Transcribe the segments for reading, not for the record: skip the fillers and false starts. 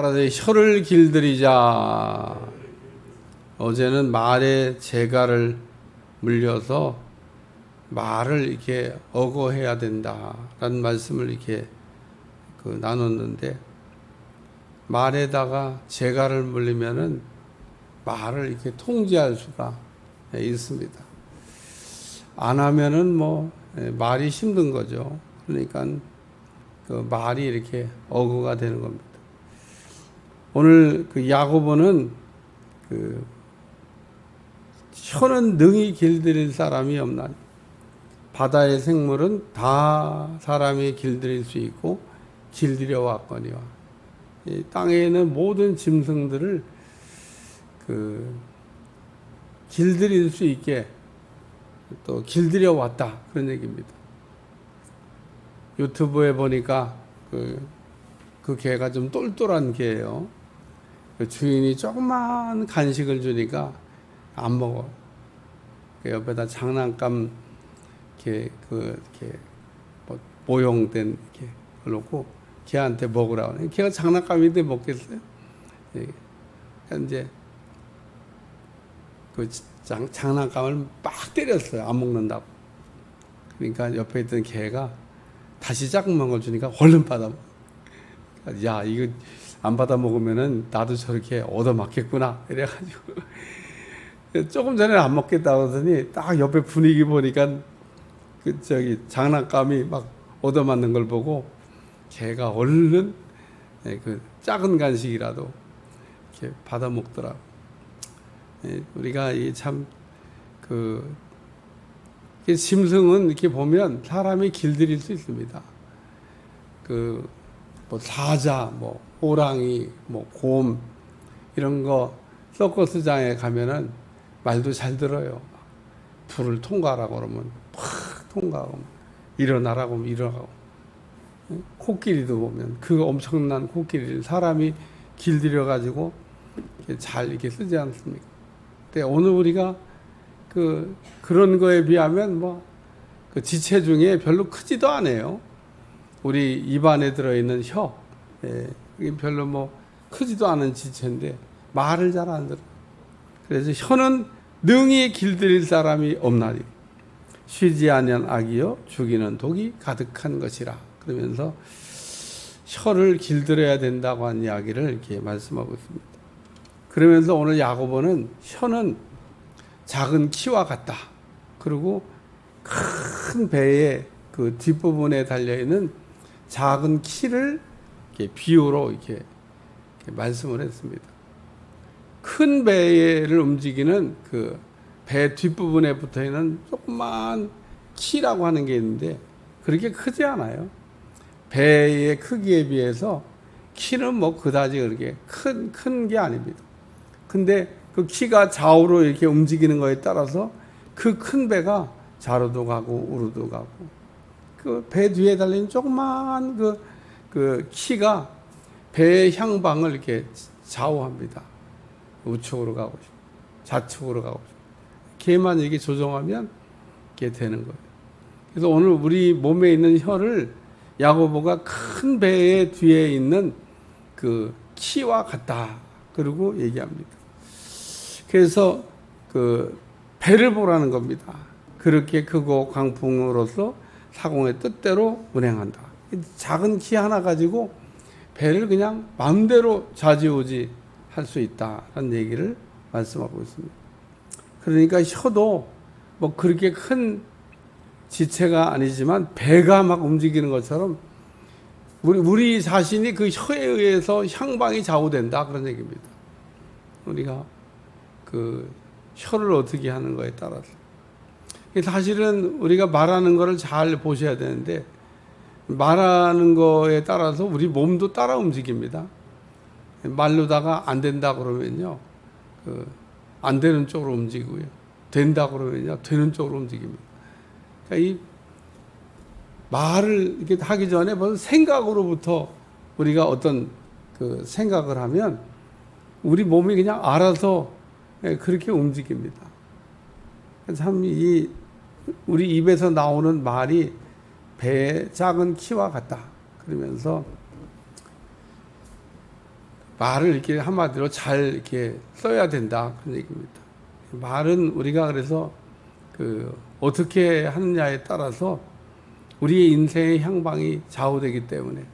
따라서 혀를 길들이자. 어제는 말에 재갈을 물려서 말을 이렇게 어거해야 된다라는 말씀을 이렇게 나눴는데, 말에다가 재갈을 물리면은 말을 이렇게 통제할 수가 있습니다. 안 하면은 말이 힘든 거죠. 그러니까 그 말이 이렇게 어거가 되는 겁니다. 오늘 야고보는 혀는 능히 길들일 사람이 없나니, 바다의 생물은 다 사람이 길들일 수 있고 길들여 왔거니와, 이 땅에 있는 모든 짐승들을 길들일 수 있게 또 길들여 왔다, 그런 얘기입니다. 유튜브에 보니까 그 개가 좀 똘똘한 개예요. 그 주인이 조그만 간식을 주니까 안 먹어. 그 옆에다 장난감 이렇게 모형된 이렇게 놓고 걔한테 먹으라고. 걔가 장난감인데 먹겠어요? 이제 그 장난감을 막 때렸어요. 안 먹는다고. 그러니까 옆에 있던 개가 다시 작은 걸 주니까 얼른 받아 먹어. 야, 이거 안 받아 먹으면은 나도 저렇게 얻어맞겠구나, 이래가지고 조금 전에는 안 먹겠다고 하더니 딱 옆에 분위기 보니까 장난감이 막 얻어맞는 걸 보고 걔가 얼른 그 작은 간식이라도 이렇게 받아 먹더라고. 우리가 참 짐승은 이렇게 보면 사람이 길들일 수 있습니다. 사자, 호랑이, 곰, 이런 거 서커스장에 가면은 말도 잘 들어요. 불을 통과하라고 그러면 팍 통과하고, 일어나라고 하면 일어나고. 코끼리도 보면 그 엄청난 코끼리를 사람이 길들여가지고 잘 이렇게 쓰지 않습니까? 근데 오늘 우리가 그런 거에 비하면 그 지체 중에 별로 크지도 않아요. 우리 입안에 들어있는 혀, 이게 별로 크지도 않은 지체인데 말을 잘 안 들어요. 그래서 혀는 능히 길들일 사람이 없나니 쉬지 아니한 악이요 죽이는 독이 가득한 것이라. 그러면서 혀를 길들여야 된다고 한 이야기를 이렇게 말씀하고 있습니다. 그러면서 오늘 야고보는 혀는 작은 키와 같다. 그리고 큰 배의 그 뒷부분에 달려있는 작은 키를 이렇게 비유로 이렇게 말씀을 했습니다. 큰 배를 움직이는 그 배 뒷부분에 붙어 있는 조그만 키라고 하는 게 있는데 그렇게 크지 않아요. 배의 크기에 비해서 키는 그다지 그렇게 큰 게 아닙니다. 근데 그 키가 좌우로 이렇게 움직이는 거에 따라서 그 큰 배가 좌로도 가고 우로도 가고, 그 배 뒤에 달린 조그만 그 키가 배의 향방을 이렇게 좌우합니다. 우측으로 가고 싶고 좌측으로 가고 싶고, 걔만 이렇게 조정하면 이게 되는 거예요. 그래서 오늘 우리 몸에 있는 혀를 야고보가 큰 배의 뒤에 있는 그 키와 같다, 그리고 얘기합니다. 그래서 배를 보라는 겁니다. 그렇게 크고 강풍으로서 사공의 뜻대로 운행한다. 작은 키 하나 가지고 배를 그냥 마음대로 좌지우지 할 수 있다라는 얘기를 말씀하고 있습니다. 그러니까 혀도 그렇게 큰 지체가 아니지만 배가 막 움직이는 것처럼 우리 자신이 그 혀에 의해서 향방이 좌우된다, 그런 얘기입니다. 우리가 혀를 어떻게 하는 거에 따라서. 사실은 우리가 말하는 거를 잘 보셔야 되는데, 말하는 거에 따라서 우리 몸도 따라 움직입니다. 말로다가 안 된다 그러면요, 안 되는 쪽으로 움직이고요. 된다 그러면요, 되는 쪽으로 움직입니다. 그러니까 이 말을 이렇게 하기 전에 벌써 생각으로부터 우리가 어떤 생각을 하면 우리 몸이 그냥 알아서 그렇게 움직입니다. 참 우리 입에서 나오는 말이 배의 작은 키와 같다. 그러면서 말을 이렇게 한마디로 잘 이렇게 써야 된다 그런 얘기입니다. 말은 우리가 그래서 어떻게 하느냐에 따라서 우리의 인생의 향방이 좌우되기 때문에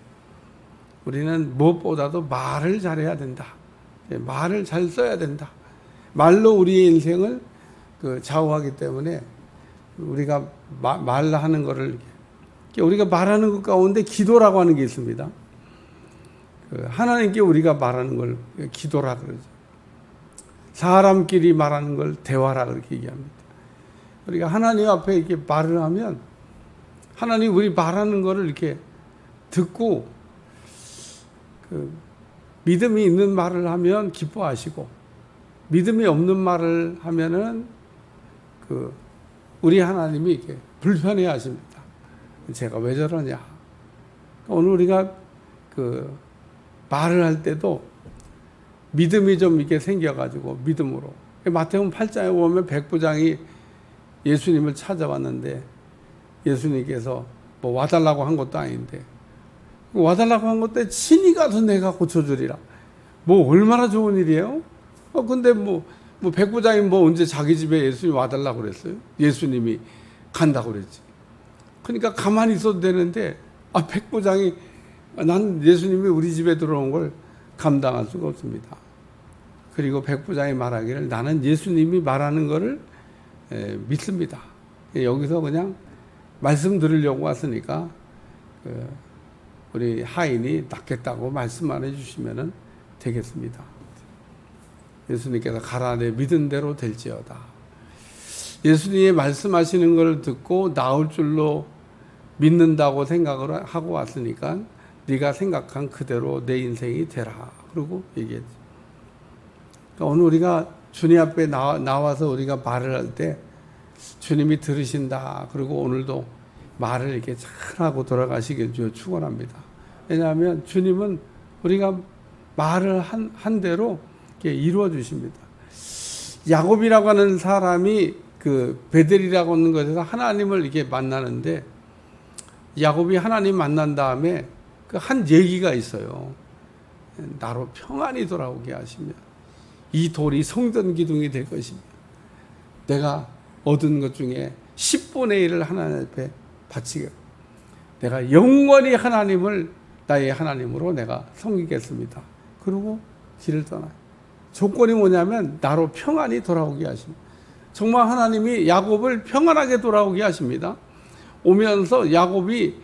우리는 무엇보다도 말을 잘해야 된다. 말을 잘 써야 된다. 말로 우리의 인생을 좌우하기 때문에 우리가 말하는 거를 우리가 말하는 것 가운데 기도라고 하는 게 있습니다. 하나님께 우리가 말하는 걸 기도라 그러죠. 사람끼리 말하는 걸 대화라 그렇게 얘기합니다. 우리가 하나님 앞에 이렇게 말을 하면 하나님 우리 말하는 거를 이렇게 듣고 믿음이 있는 말을 하면 기뻐하시고 믿음이 없는 말을 하면은 우리 하나님이 이렇게 불편해 하십니다. 제가 왜 저러냐. 오늘 우리가 말을 할 때도 믿음이 좀 이렇게 생겨가지고 믿음으로. 마태복음 8장에 보면 백부장이 예수님을 찾아왔는데 예수님께서 뭐 와달라고 한 것도 아닌데 와달라고 한 것도 친히 가서 내가 고쳐주리라. 뭐 얼마나 좋은 일이에요? 근데 백부장이 언제 자기 집에 예수님 와달라고 그랬어요? 예수님이 간다고 그랬지. 그러니까 가만히 있어도 되는데 백부장이 난 예수님이 우리 집에 들어온 걸 감당할 수가 없습니다. 그리고 백부장이 말하기를 나는 예수님이 말하는 거를 믿습니다. 여기서 그냥 말씀 들으려고 왔으니까 우리 하인이 낫겠다고 말씀만 해주시면 되겠습니다. 예수님께서 가라 내 믿은 대로 될지어다. 예수님이 말씀하시는 걸 듣고 나올 줄로 믿는다고 생각을 하고 왔으니까 네가 생각한 그대로 내 인생이 되라. 그러고 얘기했죠. 그러니까 오늘 우리가 주님 앞에 나와서 우리가 말을 할 때 주님이 들으신다. 그리고 오늘도 말을 이렇게 잘하고 돌아가시길 축원합니다. 왜냐하면 주님은 우리가 말을 한 대로 이렇게 이루어 주십니다. 야곱이라고 하는 사람이 베델이라고 하는 것에서 하나님을 이렇게 만나는데 야곱이 하나님 만난 다음에 한 얘기가 있어요. 나로 평안히 돌아오게 하시며 이 돌이 성전 기둥이 될 것이며 내가 얻은 것 중에 10분의 1을 하나님 앞에 바치겠고 내가 영원히 하나님을 나의 하나님으로 내가 섬기겠습니다. 그리고 길을 떠나요. 조건이 뭐냐면 나로 평안히 돌아오게 하십니다. 정말 하나님이 야곱을 평안하게 돌아오게 하십니다. 오면서 야곱이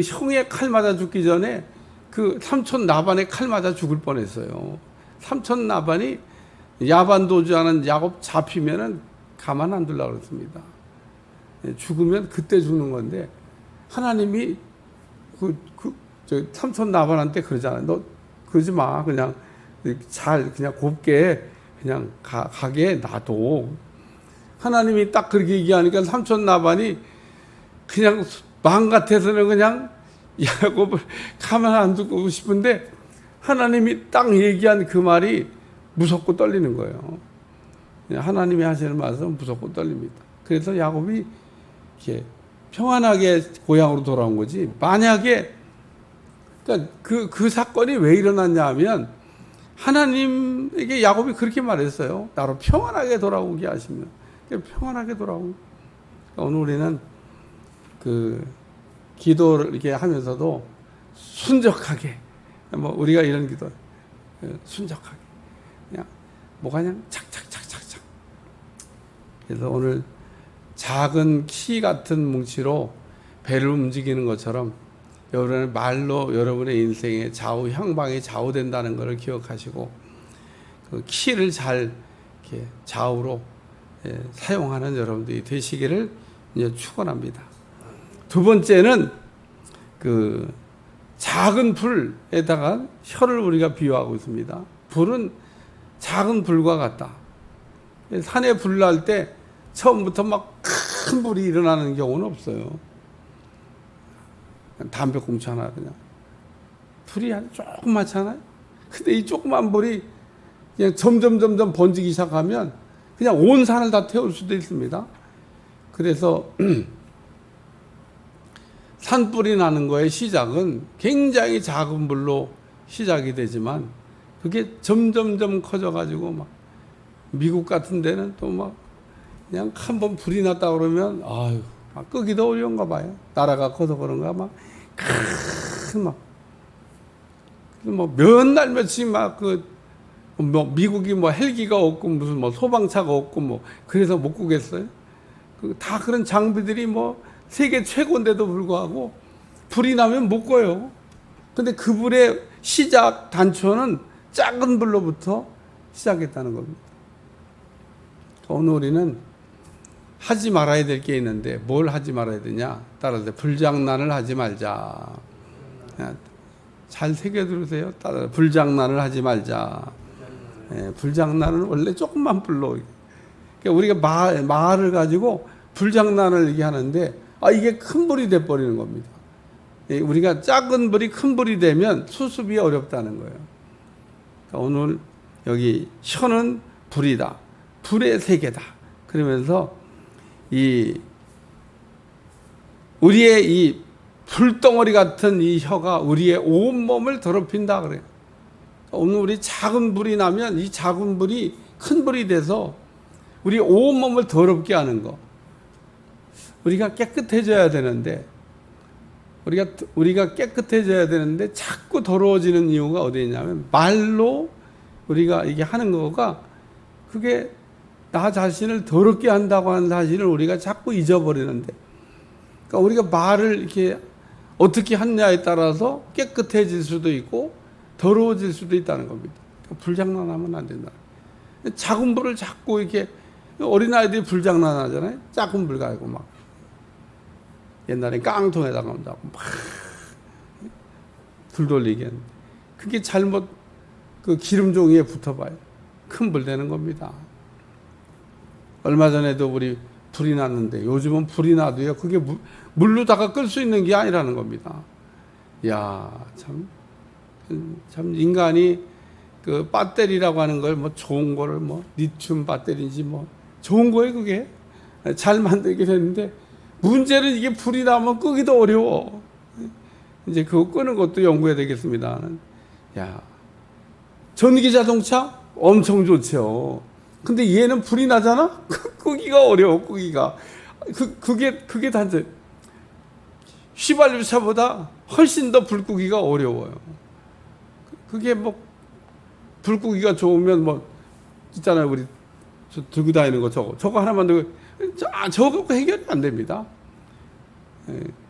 형의 칼 맞아 죽기 전에 삼촌 라반의 칼 맞아 죽을 뻔했어요. 삼촌 라반이 야반 도주하는 야곱 잡히면은 가만 안 두려고 그랬습니다. 죽으면 그때 죽는 건데 하나님이 삼촌 라반한테 그러잖아요. 너 그러지 마. 그냥 그냥 곱게 그냥 가게 놔둬. 하나님이 딱 그렇게 얘기하니까 삼촌 라반이 그냥 마음 같아서는 그냥 야곱을 가만 안 두고 싶은데 하나님이 딱 얘기한 그 말이 무섭고 떨리는 거예요. 하나님이 하시는 말씀은 무섭고 떨립니다. 그래서 야곱이 이렇게 평안하게 고향으로 돌아온 거지. 만약에 그러니까 그 사건이 왜 일어났냐 하면 하나님에게 야곱이 그렇게 말했어요. 나로 평안하게 돌아오게 하시면 평안하게 돌아오고. 그러니까 오늘 우리는 기도를 이렇게 하면서도 순적하게 우리가 이런 기도 순적하게 그냥 착착착착착. 그래서 오늘 작은 키 같은 뭉치로 배를 움직이는 것처럼 여러분의 말로 여러분의 인생의 좌우 향방이 좌우된다는 것을 기억하시고 그 키를 잘 이렇게 좌우로 사용하는 여러분들이 되시기를 축원합니다. 두 번째는 작은 불에다가 혀를 우리가 비유하고 있습니다. 불은 작은 불과 같다. 산에 불 날 때 처음부터 막 큰 불이 일어나는 경우는 없어요. 담배꽁초 하나 그냥 불이 조그맣잖아요. 근데 이 조그만 불이 그냥 점점 번지기 시작하면 그냥 온 산을 다 태울 수도 있습니다. 그래서 산불이 나는 거의 시작은 굉장히 작은 불로 시작이 되지만 그게 점점점 커져가지고 막 미국 같은 데는 또 막 그냥 한 번 불이 났다 그러면 아유 막 끄기도 어려운가 봐요. 나라가 커서 그런가 막 몇 날 며칠 뭐 미국이 뭐 헬기가 없고 무슨 뭐 소방차가 없고 뭐 그래서 못 구겠어요. 다 그런 장비들이 뭐 세계 최고인데도 불구하고 불이 나면 못 꺼요. 근데 그 불의 시작 단초는 작은 불로부터 시작했다는 겁니다. 오늘 우리는 하지 말아야 될 게 있는데 뭘 하지 말아야 되냐? 따라서 불장난을 하지 말자. 잘 새겨 들으세요. 따라 불장난을 하지 말자. 불장난은 원래 조금만 불로. 그러니까 우리가 말을 가지고 불장난을 얘기하는데 이게 큰 불이 돼 버리는 겁니다. 우리가 작은 불이 큰 불이 되면 수습이 어렵다는 거예요. 그러니까 오늘 여기 혀는 불이다. 불의 세계다. 그러면서 우리의 이 불덩어리 같은 이 혀가 우리의 온 몸을 더럽힌다 그래요. 오늘 우리 작은 불이 나면 이 작은 불이 큰 불이 돼서 우리 온 몸을 더럽게 하는 거. 우리가 깨끗해져야 되는데 우리가 깨끗해져야 되는데 자꾸 더러워지는 이유가 어디에 있냐면 말로 우리가 이게 하는 거가 그게 나 자신을 더럽게 한다고 하는 사실을 우리가 자꾸 잊어버리는데 그러니까 우리가 말을 이렇게 어떻게 하느냐에 따라서 깨끗해질 수도 있고 더러워질 수도 있다는 겁니다. 그러니까 불장난하면 안 된다. 작은 불을 자꾸 이렇게 어린아이들이 불장난하잖아요. 작은 불 가지고 막 옛날에 깡통에다가 막 불 돌리게 했는데 그게 잘못 그 기름 종이에 붙어봐요. 큰 불 되는 겁니다. 얼마 전에도 우리 불이 났는데 요즘은 불이 나도요 그게 물로다가 끌 수 있는 게 아니라는 겁니다. 야, 참 인간이 그 배터리라고 하는 걸 뭐 좋은 거를 뭐 리튬 배터리인지 뭐 좋은 거예요 그게 잘 만들긴 했는데 문제는 이게 불이 나면 끄기도 어려워. 이제 그거 끄는 것도 연구해야 되겠습니다. 야, 전기 자동차 엄청 좋죠. 근데 얘는 불이 나잖아? 끄기가 어려워, 끄기가. 그게 단지 휘발유차보다 훨씬 더 불 끄기가 어려워요. 그게 뭐, 불 끄기가 좋으면 뭐, 있잖아요. 우리 들고 다니는 거 저거 하나만 들고, 저거 해결이 안 됩니다.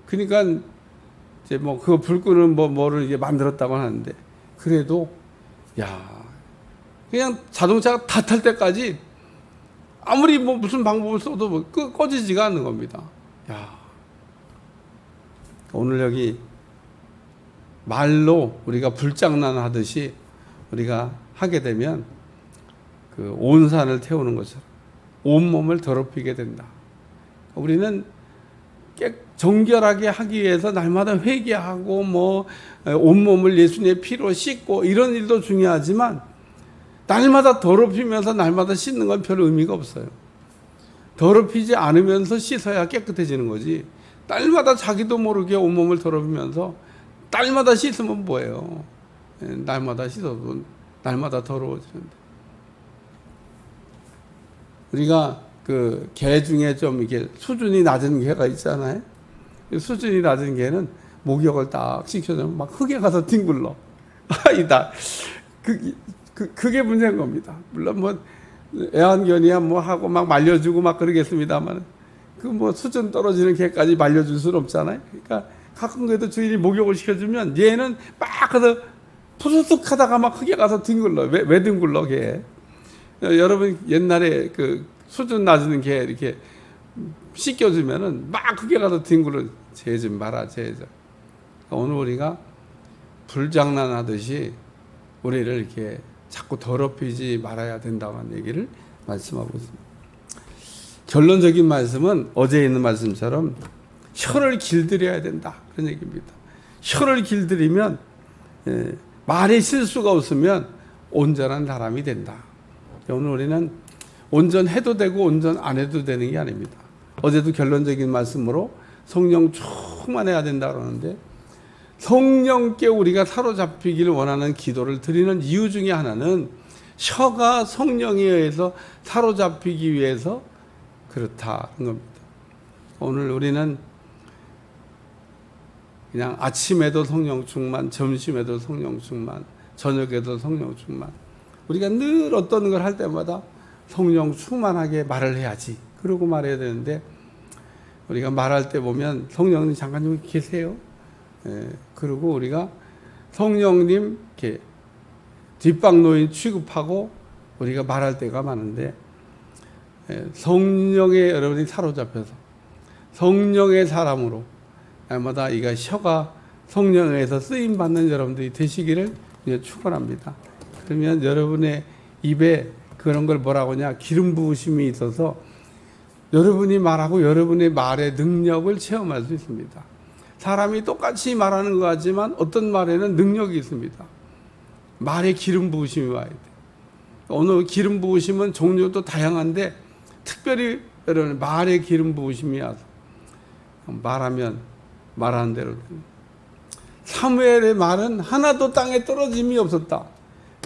그러니까, 이제 뭐, 그거 불 끄는 뭐를 이제 만들었다고 하는데, 그래도, 야, 그냥 자동차가 다 탈 때까지 아무리 뭐 무슨 방법을 써도 뭐 꺼지지가 않는 겁니다. 야, 오늘 여기 말로 우리가 불장난하듯이 우리가 하게 되면 그 온 산을 태우는 것처럼 온 몸을 더럽히게 된다. 우리는 정결하게 하기 위해서 날마다 회개하고 뭐 온 몸을 예수님의 피로 씻고 이런 일도 중요하지만 날마다 더럽히면서 날마다 씻는 건 별 의미가 없어요. 더럽히지 않으면서 씻어야 깨끗해지는 거지. 날마다 자기도 모르게 온몸을 더럽히면서 날마다 씻으면 뭐예요? 날마다 씻어도 날마다 더러워지는데. 우리가 그 개 중에 좀 이게 수준이 낮은 개가 있잖아요. 수준이 낮은 개는 목욕을 딱 시켜주면 막 흙에 가서 뒹굴러. 아니다. 그게 문제인 겁니다. 물론 뭐 애완견이야 뭐 하고 막 말려주고 막 그러겠습니다만 그 뭐 수준 떨어지는 개까지 말려줄 수는 없잖아요. 그러니까 가끔 그래도 주인이 목욕을 시켜주면 얘는 막 가서 푸스득 하다가 막 흙에 가서 뒹굴러. 왜 뒹굴러 걔? 여러분 옛날에 그 수준 낮은 개 이렇게 씻겨주면은 막 흙에 가서 뒹굴러. 쟤 좀 봐라 쟤 좀. 오늘 우리가 불장난하듯이 우리를 이렇게 자꾸 더럽히지 말아야 된다고 하는 얘기를 말씀하고 있습니다. 결론적인 말씀은 어제 있는 말씀처럼 혀를 길들여야 된다. 그런 얘기입니다. 혀를 길들이면 말에 실수가 없으면 온전한 사람이 된다. 오늘 우리는 온전해도 되고 온전 안 해도 되는 게 아닙니다. 어제도 결론적인 말씀으로 성령 충만해야 된다 그러는데 성령께 우리가 사로잡히기를 원하는 기도를 드리는 이유 중에 하나는 혀가 성령에 의해서 사로잡히기 위해서 그렇다는 겁니다. 오늘 우리는 그냥 아침에도 성령 충만, 점심에도 성령 충만, 저녁에도 성령 충만. 우리가 늘 어떤 걸 할 때마다 성령 충만하게 말을 해야지. 그러고 말해야 되는데 우리가 말할 때 보면 성령님 잠깐 여기 계세요. 그리고 우리가 성령님 이렇게 뒷방노인 취급하고 우리가 말할 때가 많은데 성령에 여러분이 사로잡혀서 성령의 사람으로 날마다 이가 혀가 성령에서 쓰임 받는 여러분들이 되시기를 축원합니다. 그러면 여러분의 입에 그런 걸 뭐라고 하냐, 기름 부으심이 있어서 여러분이 말하고 여러분의 말의 능력을 체험할 수 있습니다. 사람이 똑같이 말하는 것 같지만 어떤 말에는 능력이 있습니다. 말에 기름 부으심이 와야 돼요. 오늘 기름 부으심은 종류도 다양한데 특별히 여러분 말에 기름 부으심이 와서 말하면 말하는 대로 됩니다. 사무엘의 말은 하나도 땅에 떨어짐이 없었다.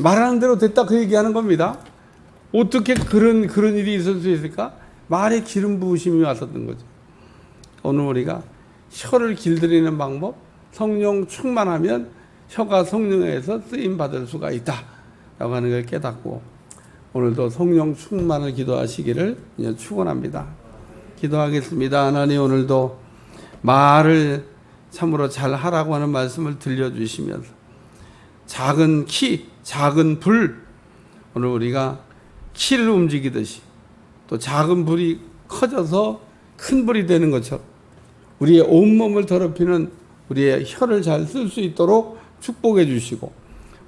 말하는 대로 됐다, 그 얘기하는 겁니다. 어떻게 그런 일이 있을 수 있을까? 말에 기름 부으심이 왔었던 거죠. 오늘 우리가 혀를 길들이는 방법, 성령 충만하면 혀가 성령에서 쓰임 받을 수가 있다 라고 하는 걸 깨닫고 오늘도 성령 충만을 기도하시기를 축원합니다. 기도하겠습니다. 하나님, 오늘도 말을 참으로 잘 하라고 하는 말씀을 들려주시면서 작은 키, 작은 불, 오늘 우리가 키를 움직이듯이 또 작은 불이 커져서 큰 불이 되는 것처럼 우리의 온몸을 더럽히는 우리의 혀를 잘 쓸 수 있도록 축복해 주시고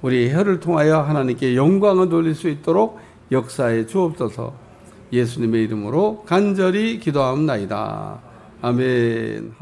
우리의 혀를 통하여 하나님께 영광을 돌릴 수 있도록 역사해 주옵소서. 예수님의 이름으로 간절히 기도하옵나이다. 아멘.